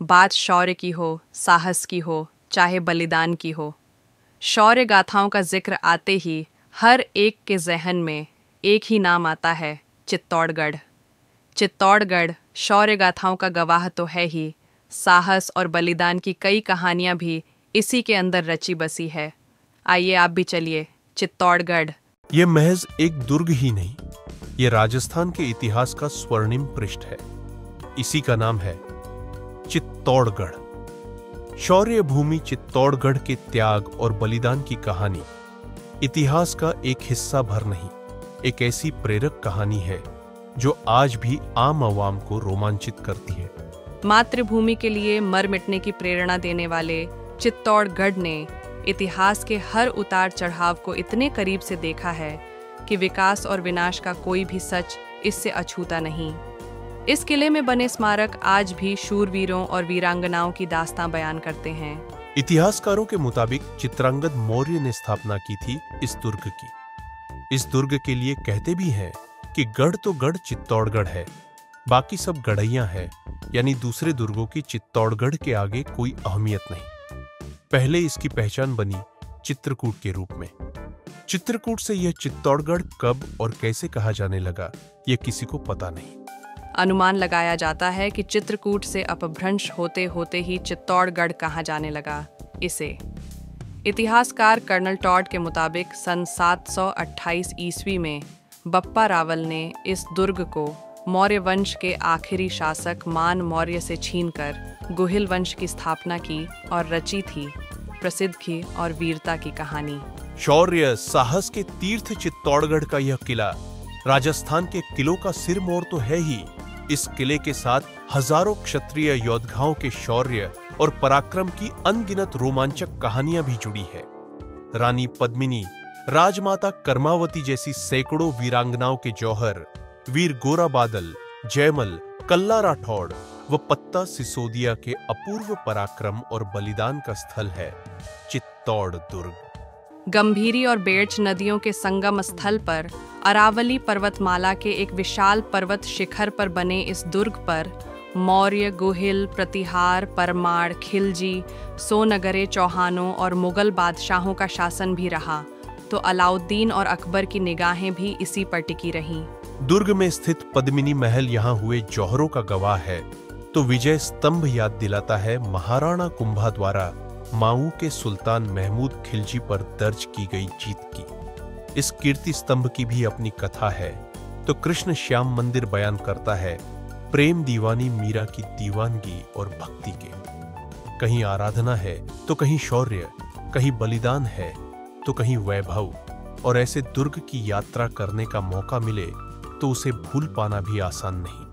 बात शौर्य की हो, साहस की हो, चाहे बलिदान की हो, शौर्य गाथाओं का जिक्र आते ही हर एक के जहन में एक ही नाम आता है, चित्तौड़गढ़। चित्तौड़गढ़ शौर्य गाथाओं का गवाह तो है ही, साहस और बलिदान की कई कहानियां भी इसी के अंदर रची बसी है। आइए आप भी चलिए चित्तौड़गढ़। ये महज एक दुर्ग ही नहीं, ये राजस्थान के इतिहास का स्वर्णिम पृष्ठ है। इसी का नाम है चित्तौड़गढ़। शौर्य भूमि चित्तौड़गढ़ के त्याग और बलिदान की कहानी इतिहास का एक हिस्सा भर नहीं, एक ऐसी प्रेरक कहानी है जो आज भी आम आवाम को रोमांचित करती है। मातृभूमि के लिए मर मिटने की प्रेरणा देने वाले चित्तौड़गढ़ ने इतिहास के हर उतार चढ़ाव को इतने करीब से देखा है कि विकास और विनाश का कोई भी सच इससे अछूता नहीं। इस किले में बने स्मारक आज भी शूरवीरों और वीरांगनाओं की दास्तां बयान करते हैं। इतिहासकारों के मुताबिक चित्रांगद मौर्य ने स्थापना की थी इस दुर्ग की। इस दुर्ग के लिए कहते भी हैं कि गढ़ तो गढ़ चित्तौड़गढ़ है, बाकी सब गढ़ैया है, यानी दूसरे दुर्गों की चित्तौड़गढ़ के आगे कोई अहमियत नहीं। पहले इसकी पहचान बनी चित्रकूट के रूप में। चित्रकूट से यह चित्तौड़गढ़ कब और कैसे कहा जाने लगा, यह किसी को पता नहीं। अनुमान लगाया जाता है कि चित्रकूट से अपभ्रंश होते होते ही चित्तौड़गढ़ कहा जाने लगा इसे। इतिहासकार कर्नल टॉड के मुताबिक सन 728 ईस्वी में बप्पा रावल ने इस दुर्ग को मौर्य वंश के आखिरी शासक मान मौर्य से छीनकर गुहिल वंश की स्थापना की और रची थी प्रसिद्ध की और वीरता की कहानी। शौर्य साहस के तीर्थ चित्तौड़गढ़ का यह किला राजस्थान के किलों का सिरमौर तो है ही, इस किले के साथ हजारों क्षत्रिय योद्धाओं के शौर्य और पराक्रम की अनगिनत रोमांचक कहानियां भी जुड़ी है। रानी पद्मिनी, राजमाता कर्मावती जैसी सैकड़ों वीरांगनाओं के जौहर, वीर गोरा बादल, जयमल, कल्ला राठौड़ व पत्ता सिसोदिया के अपूर्व पराक्रम और बलिदान का स्थल है चित्तौड़ दुर्ग। गंभीरी और बेड़च नदियों के संगम स्थल पर अरावली पर्वतमाला के एक विशाल पर्वत शिखर पर बने इस दुर्ग पर मौर्य, गुहिल, प्रतिहार, परमार, खिलजी, सोनगरे चौहानों और मुगल बादशाहों का शासन भी रहा, तो अलाउद्दीन और अकबर की निगाहें भी इसी पर टिकी रहीं। दुर्ग में स्थित पद्मिनी महल यहाँ हुए जौहरों का गवाह है, तो विजय स्तंभ याद दिलाता है महाराणा कुंभा द्वारा माऊ के सुल्तान महमूद खिलजी पर दर्ज की गई जीत की। इस कीर्ति स्तंभ की भी अपनी कथा है, तो कृष्ण श्याम मंदिर बयान करता है प्रेम दीवानी मीरा की दीवानगी और भक्ति के। कहीं आराधना है तो कहीं शौर्य, कहीं बलिदान है तो कहीं वैभव, और ऐसे दुर्ग की यात्रा करने का मौका मिले तो उसे भूल पाना भी आसान नहीं।